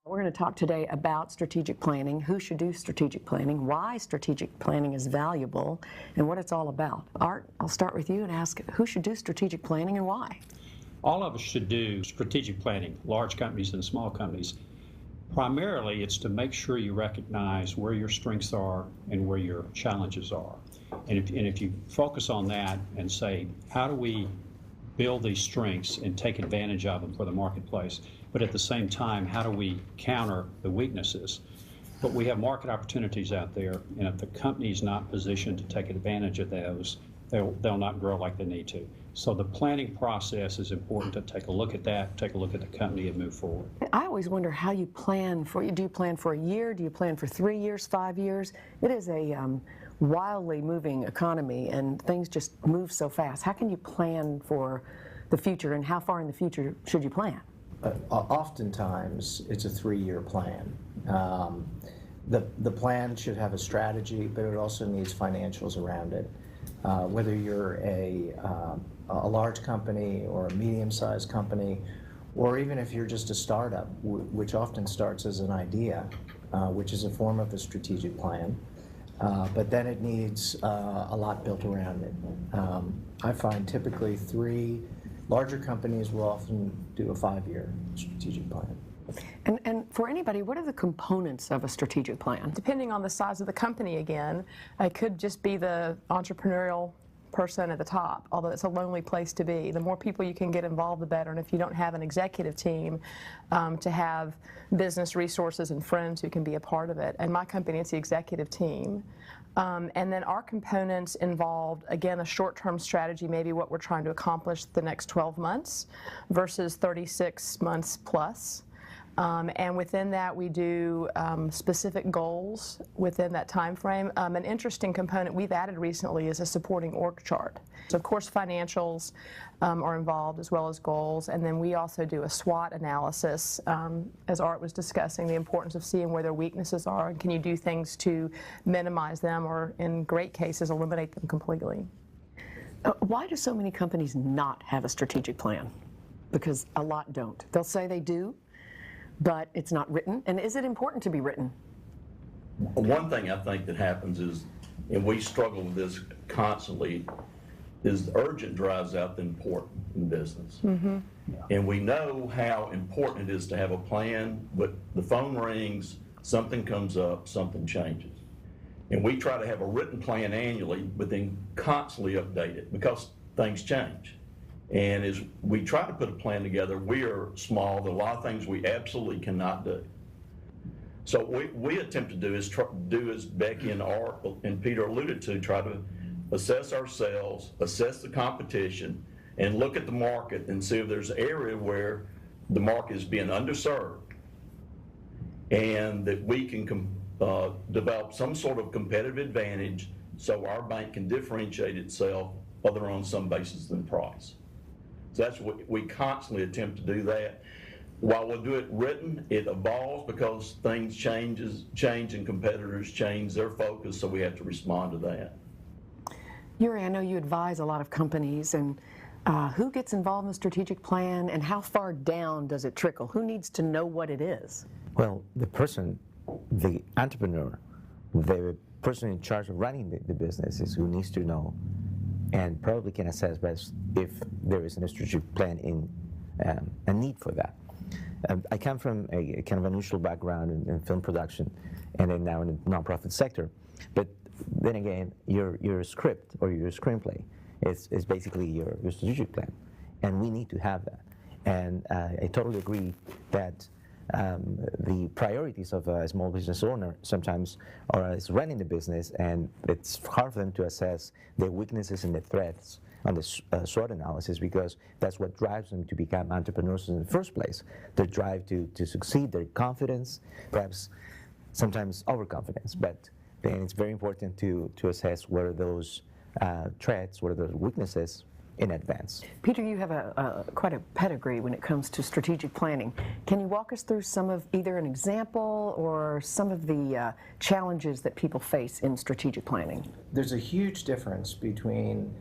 We're going to talk today about strategic planning, who should do strategic planning, why strategic planning is valuable, and what it's all about. Art, I'll start with you and ask who should do strategic planning and why? All of us should do strategic planning, large companies and small companies. Primarily, it's to make sure you recognize where your strengths are and where your challenges are. And if you focus on that and say, how do we build these strengths and take advantage of them for the marketplace, but at the same time, how do we counter the weaknesses? But we have market opportunities out there, and if the company is not positioned to take advantage of those, they'll not grow like they need to. So the planning process is important to take a look at that, take a look at the company and move forward. I always wonder how you plan for, do you plan for a year? Do you plan for 3 years, 5 years? It is a wildly moving economy and things just move so fast. How can you plan for the future, and how far in the future should you plan? Oftentimes it's a 3-year plan. The plan should have a strategy, but it also needs financials around it. Whether you're a large company or a medium-sized company, or even if you're just a startup, which often starts as an idea, which is a form of a strategic plan, but then it needs a lot built around it. I find typically larger companies will often do a 5-year strategic plan. And for anybody, what are the components of a strategic plan? Depending on the size of the company, again, it could just be the entrepreneurial person at the top, although it's a lonely place to be. The more people you can get involved, the better. And if you don't have an executive team, to have business resources and friends who can be a part of it. And my company, it's the executive team. And then our components involved, again, a short-term strategy, maybe what we're trying to accomplish the next 12 months versus 36 months plus. And within that, we do specific goals within that time frame. An interesting component we've added recently is a supporting org chart. So, of course, financials are involved as well as goals. And then we also do a SWOT analysis, as Art was discussing, the importance of seeing where their weaknesses are and can you do things to minimize them or, in great cases, eliminate them completely. Why do so many companies not have a strategic plan? Because a lot don't. They'll say they do, but it's not written. And is it important to be written? One thing I think that happens is, and we struggle with this constantly, is the urgent drives out the important in business. Mm-hmm. And we know how important it is to have a plan, but the phone rings, something comes up, something changes. And we try to have a written plan annually, but then constantly update it because things change. And as we try to put a plan together, we are small. There are a lot of things we absolutely cannot do. So what we attempt to do is do as Becky and Art and Peter alluded to, try to assess ourselves, assess the competition, and look at the market and see if there's an area where the market is being underserved and that we can develop some sort of competitive advantage so our bank can differentiate itself other on some basis than price. So that's what we constantly attempt to do that. While we'll do it written, it evolves because things change and competitors change their focus, so we have to respond to that. Uri, I know you advise a lot of companies, and who gets involved in the strategic plan and how far down does it trickle? Who needs to know what it is? Well, the entrepreneur, the person in charge of running the business is who needs to know and probably can assess best if there is a strategic plan in a need for that. I come from a kind of unusual background in film production and then now in the nonprofit sector. But then again, your script or your screenplay is basically your strategic plan. And we need to have that. And I totally agree that the priorities of a small business owner sometimes are as running the business, and it's hard for them to assess their weaknesses and the threats on the SWOT analysis, because that's what drives them to become entrepreneurs in the first place. Their drive to succeed, their confidence, perhaps sometimes overconfidence. But then it's very important to assess what are those threats, what are those weaknesses in advance. Peter, you have quite a pedigree when it comes to strategic planning. Can you walk us through some of either an example or some of the challenges that people face in strategic planning? There's a huge difference between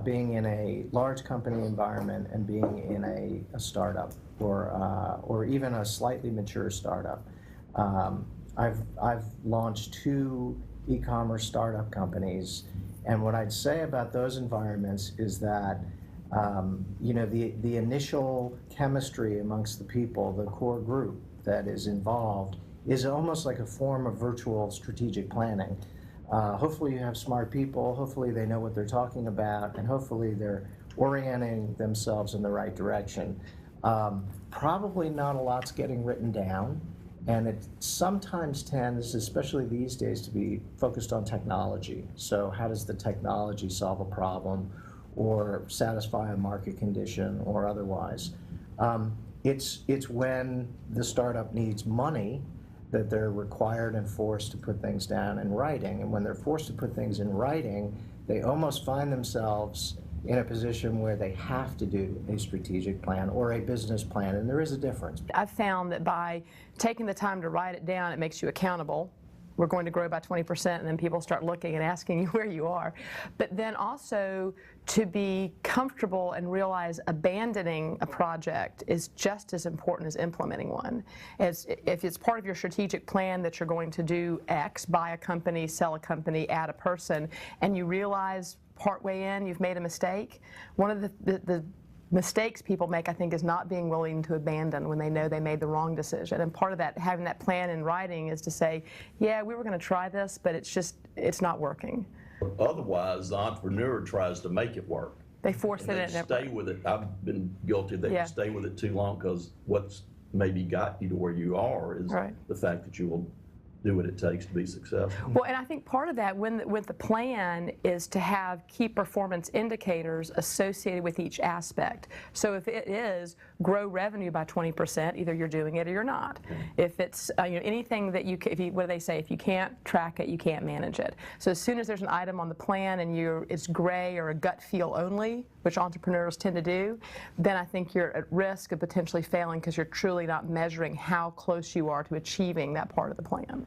being in a large company environment and being in a startup or even a slightly mature startup. I've launched 2 e-commerce startup companies, and what I'd say about those environments is that the initial chemistry amongst the people, the core group that is involved, is almost like a form of virtual strategic planning. Hopefully you have smart people, hopefully they know what they're talking about, and hopefully they're orienting themselves in the right direction. Probably not a lot's getting written down, and it sometimes tends, especially these days, to be focused on technology. So how does the technology solve a problem or satisfy a market condition or otherwise? It's when the startup needs money that they're required and forced to put things down in writing. And when they're forced to put things in writing, they almost find themselves in a position where they have to do a strategic plan or a business plan, and there is a difference. I've found that by taking the time to write it down, it makes you accountable. We're going to grow by 20%, and then people start looking and asking you where you are. But then also to be comfortable and realize abandoning a project is just as important as implementing one. As if it's part of your strategic plan that you're going to do X, buy a company, sell a company, add a person, and you realize partway in you've made a mistake, one of the mistakes people make, I think, is not being willing to abandon when they know they made the wrong decision. And part of that, having that plan in writing, is to say, yeah, we were going to try this, but it's not working. Otherwise, the entrepreneur tries to make it work. They force it And in. they stay with it. I've been guilty that Yeah. you stay with it too long because what's maybe got you to where you are is Right. the fact that you will do what it takes to be successful. Well, and I think part of that with the plan is to have key performance indicators associated with each aspect. So if it is grow revenue by 20%, either you're doing it or you're not. If it's anything that what do they say? If you can't track it, you can't manage it. So as soon as there's an item on the plan and it's gray or a gut feel only, which entrepreneurs tend to do, then I think you're at risk of potentially failing because you're truly not measuring how close you are to achieving that part of the plan.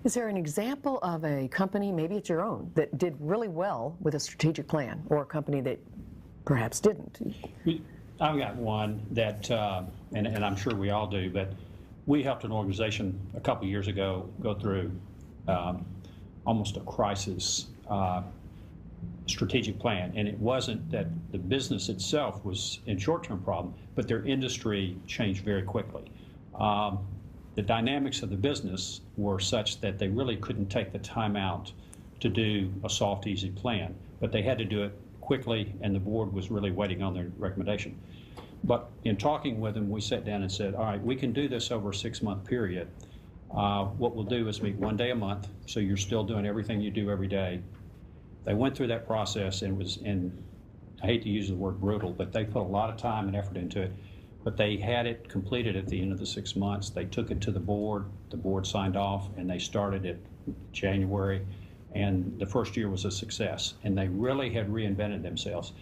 Is there an example of a company, maybe it's your own, that did really well with a strategic plan, or a company that perhaps didn't? I've got one that, and I'm sure we all do, but we helped an organization a couple years ago go through almost a crisis strategic plan. And it wasn't that the business itself was in short-term problem, but their industry changed very quickly. The dynamics of the business were such that they really couldn't take the time out to do a soft, easy plan, but they had to do it quickly, and the board was really waiting on their recommendation. But in talking with them, we sat down and said, all right, we can do this over a 6-month period. What we'll do is meet 1 day a month, so you're still doing everything you do every day. They went through that process, and I hate to use the word brutal, but they put a lot of time and effort into it. But they had it completed at the end of the 6 months. They took it to the board signed off, and they started it January, and the first year was a success. And they really had reinvented themselves,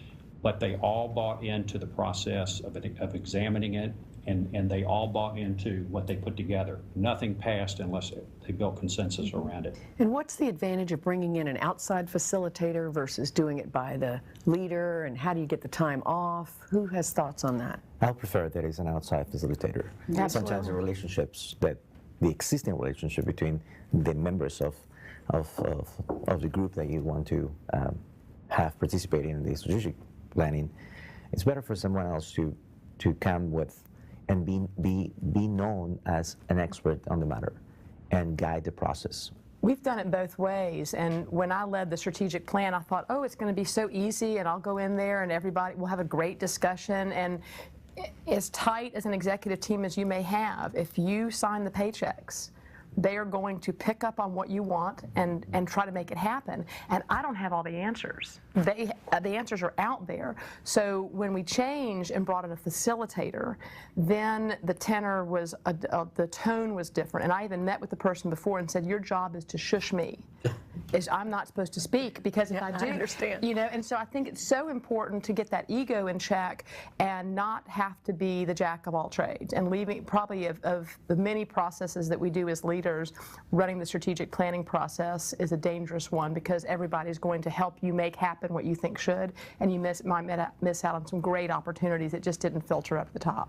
but they all bought into the process of examining it, and they all bought into what they put together. Nothing passed unless they built consensus around it. And what's the advantage of bringing in an outside facilitator versus doing it by the leader, and how do you get the time off? Who has thoughts on that? I'll prefer that it's an outside facilitator. Sometimes the relationships, the existing relationship between the members of the group that you want to have participating in the strategic planning, it's better for someone else to come with and be known as an expert on the matter and guide the process. We've done it both ways, and when I led the strategic plan, I thought, oh, it's going to be so easy, and I'll go in there and everybody will have a great discussion. And as tight as an executive team as you may have, if you sign the paychecks, they are going to pick up on what you want and try to make it happen. And I don't have all the answers. The answers are out there. So when we changed and brought in a facilitator, then the tenor was, the tone was different. And I even met with the person before and said, your job is to shush me. I'm not supposed to speak, because if I do, I understand. and so I think it's so important to get that ego in check and not have to be the jack of all trades, and leaving probably of the many processes that we do as leaders, running the strategic planning process is a dangerous one, because everybody's going to help you make happen what you think should, and you might miss out on some great opportunities that just didn't filter up the top.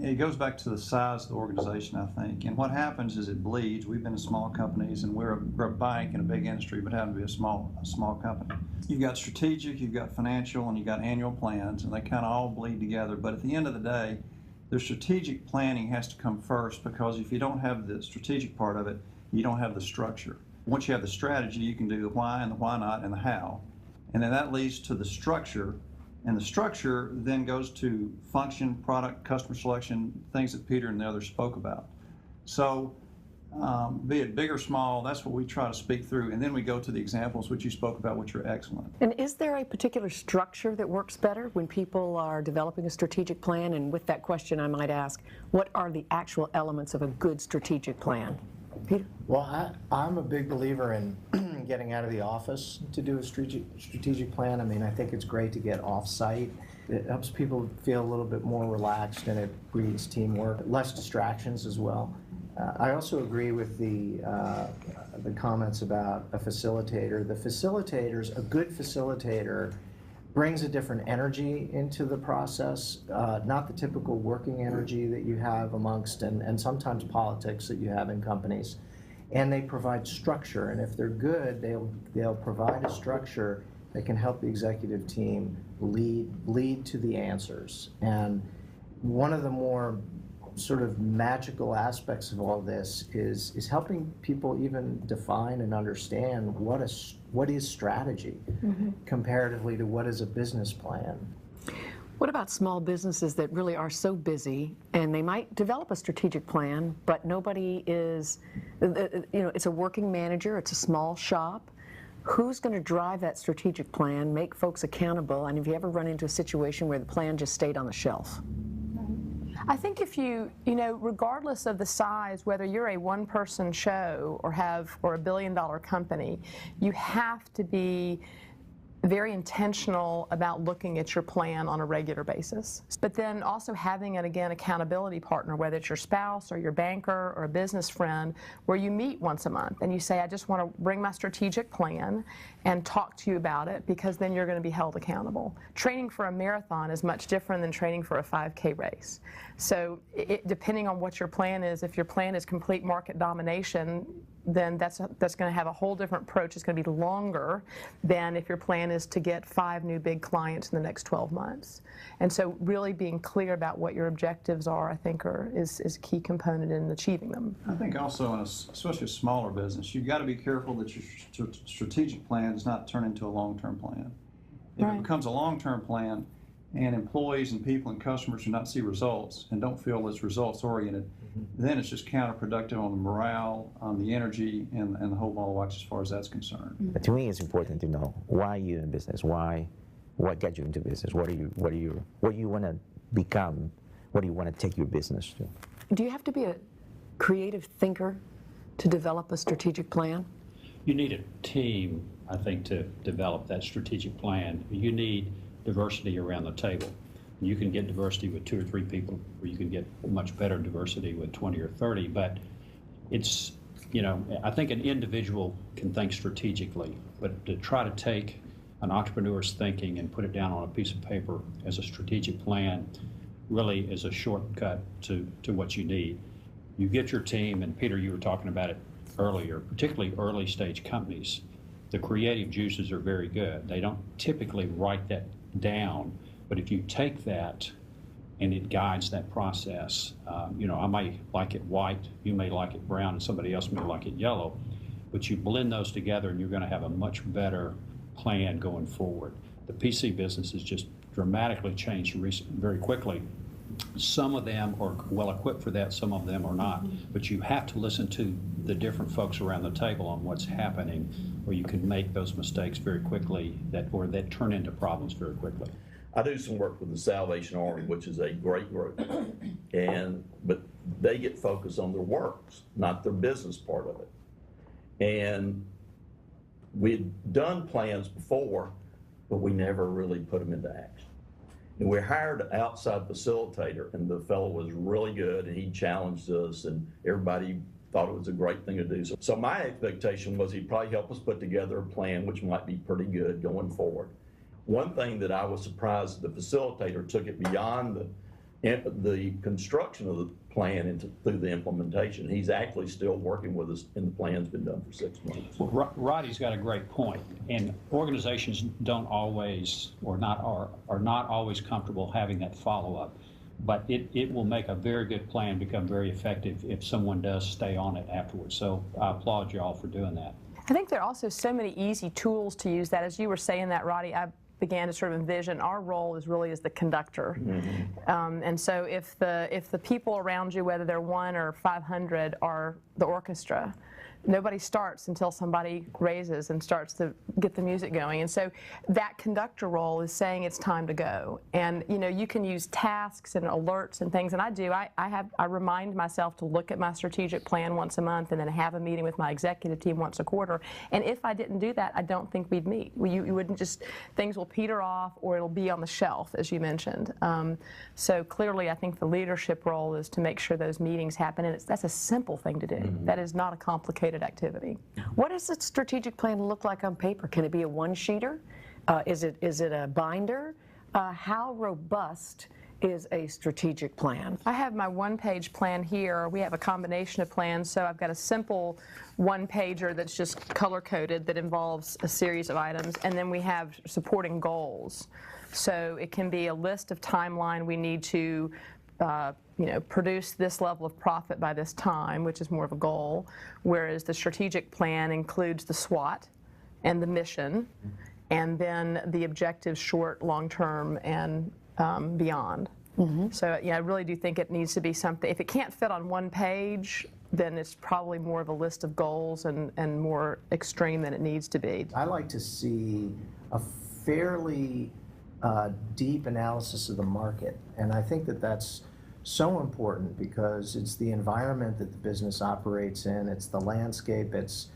It goes back to the size of the organization, I think. And what happens is it bleeds. We've been in small companies, and we're a bank in a big industry, but happen to be a small company. You've got strategic, you've got financial, and you've got annual plans, and they kind of all bleed together. But at the end of the day, the strategic planning has to come first, because if you don't have the strategic part of it, you don't have the structure. Once you have the strategy, you can do the why and the why not and the how. And then that leads to the structure. And the structure then goes to function, product, customer selection, things that Peter and the others spoke about. So be it big or small, that's what we try to speak through. And then we go to the examples which you spoke about, which are excellent. And is there a particular structure that works better when people are developing a strategic plan? And with that question, I might ask, what are the actual elements of a good strategic plan? Peter? Well, I'm a big believer in getting out of the office to do a strategic plan. I mean, I think it's great to get off-site. It helps people feel a little bit more relaxed, and it breeds teamwork, less distractions as well. I also agree with the comments about a facilitator. A good facilitator brings a different energy into the process, not the typical working energy that you have amongst, and sometimes politics that you have in companies. And they provide structure, and if they're good, they'll provide a structure that can help the executive team lead to the answers. And one of the more sort of magical aspects of all this is helping people even define and understand what is strategy comparatively to what is a business plan. What about small businesses that really are so busy, and they might develop a strategic plan, but nobody is, it's a working manager, it's a small shop. Who's going to drive that strategic plan, make folks accountable, and have you ever run into a situation where the plan just stayed on the shelf? I think if regardless of the size, whether you're a one-person show or a billion-dollar company, you have to be very intentional about looking at your plan on a regular basis. But then also having an accountability partner, whether it's your spouse or your banker or a business friend, where you meet once a month and you say, I just want to bring my strategic plan and talk to you about it, because then you're going to be held accountable. Training for a marathon is much different than training for a 5K race. So depending on what your plan is, if your plan is complete market domination, then that's going to have a whole different approach. It's going to be longer than if your plan is to get 5 new big clients in the next 12 months. And so really being clear about what your objectives are, I think, is a key component in achieving them. I think also, especially a smaller business, you've got to be careful that your strategic plan does not turn into a long-term plan. If it becomes a long-term plan and employees and people and customers do not see results and don't feel it's results-oriented, then it's just counterproductive on the morale, on the energy, and the whole ball of wax as far as that's concerned. But to me, it's important to know why you're in business, what got you into business, what do you want to become, what do you want to take your business to. Do you have to be a creative thinker to develop a strategic plan? You need a team, I think, to develop that strategic plan. You need diversity around the table. You can get diversity with 2 or 3 people, or you can get much better diversity with 20 or 30, but it's, I think an individual can think strategically, but to try to take an entrepreneur's thinking and put it down on a piece of paper as a strategic plan really is a shortcut to what you need. You get your team, and Peter, you were talking about it earlier, particularly early stage companies. The creative juices are very good. They don't typically write that down, but if you take that and it guides that process, I may like it white, you may like it brown, and somebody else may like it yellow, but you blend those together and you're going to have a much better plan going forward. The PC business has just dramatically changed very quickly. Some of them are well equipped for that, some of them are not, but you have to listen to the different folks around the table on what's happening, or you can make those mistakes very quickly that turn into problems very quickly. I do some work with the Salvation Army, which is a great group, but they get focused on their works, not their business part of it. And we'd done plans before, but we never really put them into action. And we hired an outside facilitator, and the fellow was really good, and he challenged us, and everybody thought it was a great thing to do. So my expectation was he'd probably help us put together a plan which might be pretty good going forward. One thing that I was surprised, the facilitator took it beyond the construction of the plan through the implementation. He's actually still working with us, and the plan's been done for 6 months. Well, Roddy's got a great point, and organizations don't always, are not always comfortable having that follow-up. But it will make a very good plan become very effective if someone does stay on it afterwards. So I applaud you all for doing that. I think there are also so many easy tools to use that. As you were saying that, Roddy, I began to sort of envision our role is really as the conductor. And so if the people around you, whether they're 1 or 500, are the orchestra, nobody starts until somebody raises and starts to get the music going. And so that conductor role is saying it's time to go. And you know, you can use tasks and alerts and things, and I do. I remind myself to look at my strategic plan once a month and then have a meeting with my executive team once a quarter. And if I didn't do that, I don't think we'd meet. You wouldn't just, things will peter off or it'll be on the shelf, as you mentioned. So clearly I think the leadership role is to make sure those meetings happen, and that's a simple thing to do. That is not a complicated activity. What does a strategic plan look like on paper? Can it be a one-sheeter? Is it a binder? How robust is a strategic plan? I have my one-page plan here. We have a combination of plans, so I've got a simple one-pager that's just color-coded that involves a series of items, and then we have supporting goals. So it can be a list of timeline we need to produce this level of profit by this time, which is more of a goal, whereas the strategic plan includes the SWOT and the mission, and then the objectives short, long-term, and beyond. So yeah, I really do think it needs to be something, if it can't fit on one page, then it's probably more of a list of goals and more extreme than it needs to be. I like to see a fairly deep analysis of the market, and I think that that's so important because it's the environment that the business operates in, it's the landscape, it's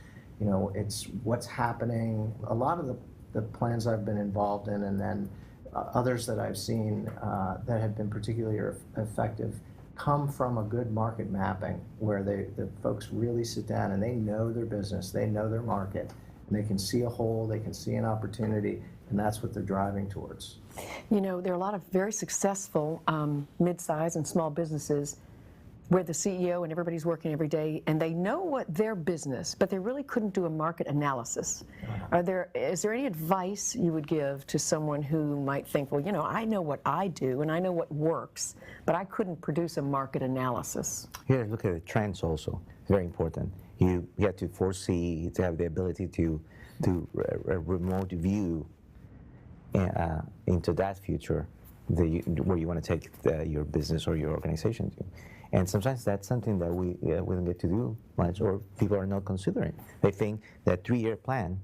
what's happening. A lot of the plans I've been involved in, and then others that I've seen that have been particularly effective, come from a good market mapping where the folks really sit down and they know their business, they know their market, and they can see a hole, they can see an opportunity, and that's what they're driving towards. You know, there are a lot of very successful mid-size and small businesses where the CEO and everybody's working every day, and they know what their business, but they really couldn't do a market analysis. Is there any advice you would give to someone who might think, well, I know what I do and I know what works, but I couldn't produce a market analysis? Here, look at the trends also. Very important. You have to foresee, to have the ability to a remote view into that future, where you want to take your business or your organization to. And sometimes that's something that we don't get to do much, or people are not considering. They think that 3-year plan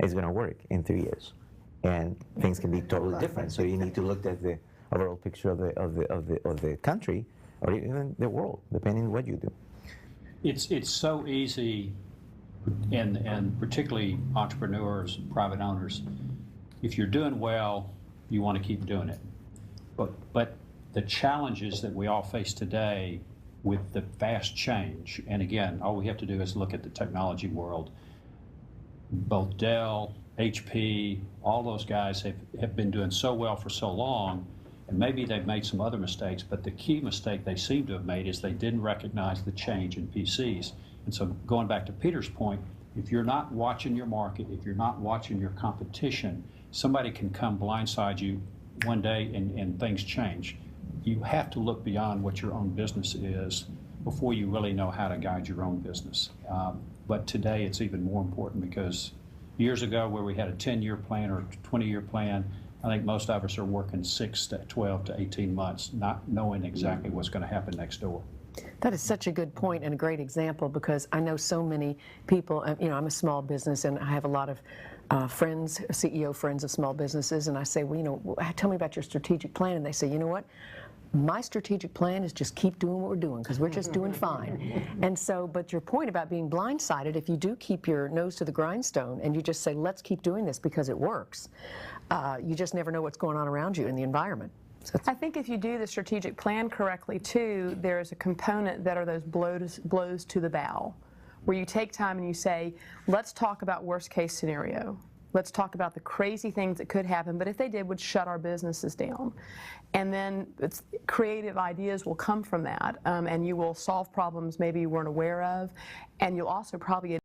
is going to work in 3 years, and things can be totally different. So you need to look at the overall picture of the country, or even the world, depending on what you do. It's so easy, and particularly entrepreneurs, private owners, if you're doing well, you want to keep doing it. But the challenges that we all face today with the fast change, and again, all we have to do is look at the technology world. Both Dell, HP, all those guys have been doing so well for so long, and maybe they've made some other mistakes, but the key mistake they seem to have made is they didn't recognize the change in PCs. And so going back to Peter's point, if you're not watching your market, if you're not watching your competition, somebody can come blindside you one day and things change. You have to look beyond what your own business is before you really know how to guide your own business. But today it's even more important because years ago where we had a 10-year plan or 20-year plan, I think most of us are working 6 to 12 to 18 months, not knowing exactly what's going to happen next door. That is such a good point and a great example, because I know so many people, I'm a small business and I have a lot of friends, CEO friends of small businesses, and I say, well, tell me about your strategic plan, and they say, you know what? My strategic plan is just keep doing what we're doing because we're just doing fine. And so, but your point about being blindsided, if you do keep your nose to the grindstone and you just say, let's keep doing this because it works, you just never know what's going on around you in the environment. So I think if you do the strategic plan correctly too, there's a component that are those blows to the bow, where you take time and you say, let's talk about worst case scenario. Let's talk about the crazy things that could happen, but if they did, would shut our businesses down. And then creative ideas will come from that, and you will solve problems maybe you weren't aware of, and you'll also probably